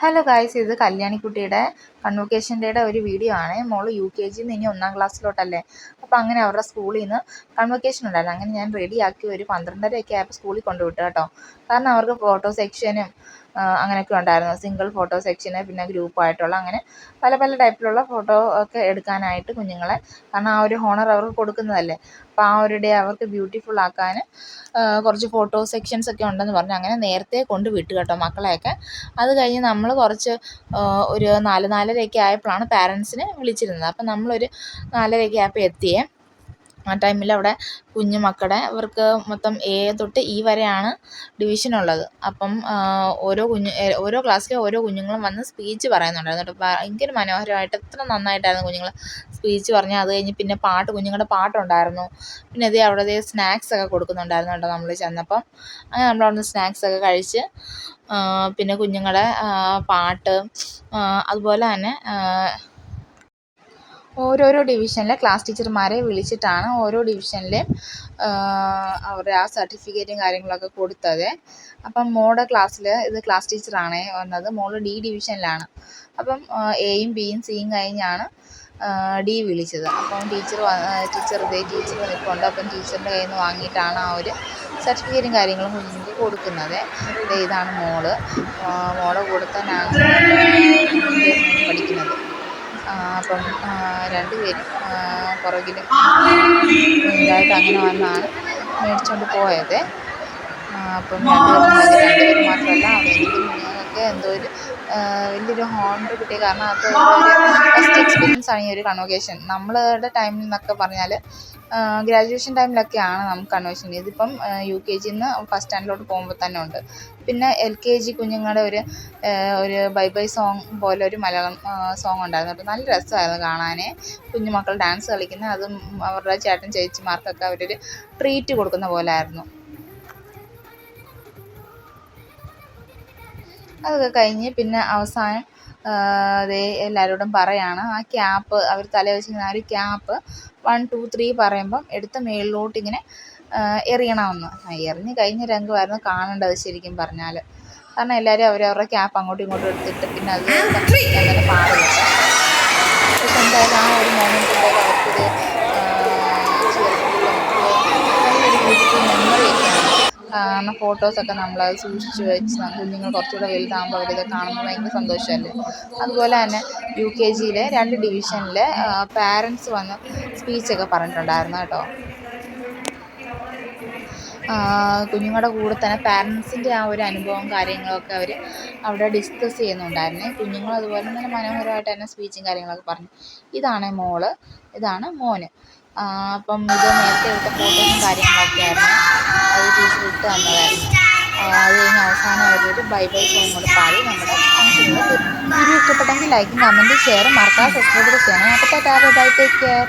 Hello guys, ഇത് കല്യാണിക്കുട്ടിയുടെ കൺവൊക്കേഷൻ ഡേയുടെ ഒരു വീഡിയോ ആണ്. മോള് UKG നിന്ന് ഇനി 1ാം ക്ലാസ്സിലോട്ടല്ലേ. അപ്പോൾ അങ്ങനെ അവരുടെ സ്കൂളിൽ നിന്ന് കൺവൊക്കേഷൻ ഉണ്ടായിരുന്നു. അങ്ങനെ ഞാൻ റെഡിയാക്കി ഒരു 12:30 ആയപ്പോൾ സ്കൂളിൽ കൊണ്ടുവിട്ടു കേട്ടോ. കാരണം അവർക്ക് ഫോട്ടോ സെക്ഷനും അങ്ങനെയൊക്കെ ഉണ്ടായിരുന്നു. സിംഗിൾ ഫോട്ടോ സെക്ഷന്, പിന്നെ ഗ്രൂപ്പായിട്ടുള്ള അങ്ങനെ പല പല ടൈപ്പിലുള്ള ഫോട്ടോ ഒക്കെ എടുക്കാനായിട്ട് കുഞ്ഞുങ്ങളെ, കാരണം ആ ഒരു ഹോണർ അവർക്ക് കൊടുക്കുന്നതല്ലേ. അപ്പോൾ ആ ഒരു ഡേ അവർക്ക് ബ്യൂട്ടിഫുൾ ആക്കാൻ കുറച്ച് ഫോട്ടോ സെക്ഷൻസ് ഒക്കെ ഉണ്ടെന്ന് പറഞ്ഞു. അങ്ങനെ നേരത്തെ കൊണ്ട് വിട്ടു കേട്ടോ മക്കളെയൊക്കെ. അത് കഴിഞ്ഞ് നമ്മൾ കുറച്ച് ഒരു 4-4:30 ആയപ്പോഴാണ് പാരൻസിനെ വിളിച്ചിരുന്നത്. അപ്പം നമ്മളൊരു 4:30 ആയപ്പോൾ എത്തിയേ. ആ ടൈമിൽ അവിടെ കുഞ്ഞു മക്കളുടെ അവർക്ക് മൊത്തം A തൊട്ട് E വരെയാണ് ഡിവിഷനുള്ളത്. അപ്പം ഓരോ ക്ലാസ്സിലെ ഓരോ കുഞ്ഞുങ്ങളും വന്ന് സ്പീച്ച് പറയുന്നുണ്ടായിരുന്നു കേട്ടോ. ഭയങ്കര മനോഹരമായിട്ട് എത്ര നന്നായിട്ടായിരുന്നു കുഞ്ഞുങ്ങൾ സ്പീച്ച് പറഞ്ഞത്. അത് കഴിഞ്ഞ് പിന്നെ കുഞ്ഞുങ്ങളുടെ പാട്ടുണ്ടായിരുന്നു. പിന്നെ അവിടെ സ്നാക്സ് ഒക്കെ കൊടുക്കുന്നുണ്ടായിരുന്നു കേട്ടോ നമ്മൾ ചെന്നപ്പം. അങ്ങനെ നമ്മളവിടുന്ന് സ്നാക്സ് ഒക്കെ കഴിച്ച് പിന്നെ കുഞ്ഞുങ്ങളുടെ പാട്ട്, അതുപോലെ തന്നെ ഓരോരോ ഡിവിഷനിലെ ക്ലാസ് ടീച്ചർമാരെ വിളിച്ചിട്ടാണ് ഓരോ ഡിവിഷനിലെയും അവരുടെ ആ സർട്ടിഫിക്കറ്റും കാര്യങ്ങളൊക്കെ കൊടുത്തത്. അപ്പം മോളുടെ ക്ലാസ്സിൽ ഇത് ക്ലാസ് ടീച്ചറാണ് വന്നത്. മോള് D ഡിവിഷനിലാണ്. അപ്പം Aയും Bയും Cയും കഴിഞ്ഞാണ് D വിളിച്ചത്. അപ്പം ടീച്ചർ നിൽപ്പുണ്ട്. അപ്പം ടീച്ചറിൻ്റെ കയ്യിൽ നിന്ന് വാങ്ങിയിട്ടാണ് ആ ഒരു സർട്ടിഫിക്കറ്റും കാര്യങ്ങളും കുഞ്ഞുങ്ങൾക്ക് കൊടുക്കുന്നത്. ഇതാണ് മോളുടെ കൂടെ തന്നെയാണ് പഠിക്കുന്നത്. അപ്പം രണ്ടുപേരും പുറകിലും മുന്നിലായിട്ട് അങ്ങനെ വന്നാണ് മേടിച്ചുകൊണ്ട് പോയത്. അപ്പം രണ്ടുപേരും മാത്രമല്ല, അവിടെ എനിക്ക് കുഞ്ഞുങ്ങൾക്ക് എന്തോ ഒരു വലിയൊരു ഹോണർ കിട്ടിയ കാരണം അത് ഒരു ഫസ്റ്റ് എക്സ്പീരിയൻസ് ആണ് ഈ ഒരു കൺവൊക്കേഷൻ. നമ്മളുടെ ടൈമിൽ നിന്നൊക്കെ പറഞ്ഞാൽ ഗ്രാജുവേഷൻ ടൈമിലൊക്കെയാണ് നമുക്ക് കൺവെൻഷൻ. ഇതിപ്പം UKG നിന്ന് ഫസ്റ്റ് സ്റ്റാൻഡേർഡിലോട്ട് പോകുമ്പോൾ തന്നെ ഉണ്ട്. പിന്നെ LKG കുഞ്ഞുങ്ങളുടെ ഒരു ബൈ ബൈ സോങ് പോലെ ഒരു മലയാളം സോങ് ഉണ്ടായിരുന്നു കേട്ടോ. നല്ല രസമായിരുന്നു കാണാൻ. കുഞ്ഞുമക്കൾ ഡാൻസ് കളിക്കുന്നത്, അതും അവരുടെ ചേട്ടൻ ചേച്ചിമാർക്കൊക്കെ അവരൊരു ട്രീറ്റ് കൊടുക്കുന്ന പോലെ ആയിരുന്നു. അതൊക്കെ കഴിഞ്ഞ് പിന്നെ അവസാനം എല്ലാവരോടും പറയാണ് ആ ക്യാപ്പ് അവർ തലയിൽ വെച്ചിരിക്കുന്ന ആ ഒരു ക്യാപ്പ് 1 2 3 പറയുമ്പം എടുത്ത് മേളിലോട്ട് ഇങ്ങനെ എറിയണമെന്ന്. എറിഞ്ഞ് കഴിഞ്ഞ രംഗമായിരുന്നു കാണേണ്ടത് ശരിക്കും പറഞ്ഞാൽ. കാരണം എല്ലാവരും അവരവരുടെ ക്യാപ്പ് അങ്ങോട്ടും ഇങ്ങോട്ടും എടുത്തിട്ട് പിന്നെ അത് അങ്ങനെ പാടുന്നുണ്ട്. പക്ഷെ എന്തായാലും ആ ഒരു മൊമെൻ്റ് എന്തായാലും അവർക്കൊരു നല്ലൊരു ബ്യൂട്ടിഫുൾ മെമ്മറിയൊക്കെയാണ്. കാരണം ഫോട്ടോസൊക്കെ നമ്മളത് സൂക്ഷിച്ച് വെച്ച് കുഞ്ഞുങ്ങൾ കുറച്ചുകൂടെ വലുതാകുമ്പോൾ അവരിത് കാണുമ്പോൾ ഭയങ്കര സന്തോഷമല്ലേ. അതുപോലെ തന്നെ UKGയിലെ 2 ഡിവിഷനിലെ പാരൻസ് വന്ന് സ്പീച്ചൊക്കെ പറഞ്ഞിട്ടുണ്ടായിരുന്നു കേട്ടോ. കുഞ്ഞുങ്ങളുടെ കൂടെ തന്നെ പാരൻസിൻ്റെ ആ ഒരു അനുഭവം കാര്യങ്ങളൊക്കെ അവർ അവിടെ ഡിസ്കസ് ചെയ്യുന്നുണ്ടായിരുന്നേ. കുഞ്ഞുങ്ങൾ അതുപോലെ തന്നെ മനോഹരമായിട്ട് തന്നെ സ്പീച്ചും കാര്യങ്ങളൊക്കെ പറഞ്ഞു. ഇതാണ് മോള്, ഇതാണ് മോന്. അപ്പം ഇത് നേരത്തെ എടുത്ത ഫോട്ടോസും കാര്യങ്ങളൊക്കെ ആയിരുന്നു. അത് ടീച്ചർ ഇട്ട് തന്നതായിരുന്നു. അത് കഴിഞ്ഞ് അവസാനം അവരൊരു ബൈ ബൈ സോങ് കൂടെ പാടി നമ്മുടെ ഫംഗ്ഷനിൽ. വീഡിയോ ഇഷ്ടപ്പെട്ടെങ്കിൽ ലൈക്കും കമൻറ്റും ഷെയറും മറക്കാതെ സബ്സ്ക്രൈബ് ചെയ്യണം. അപ്പോൾ ടാറ്റാ, ബൈ, ടേക്ക് കെയർ.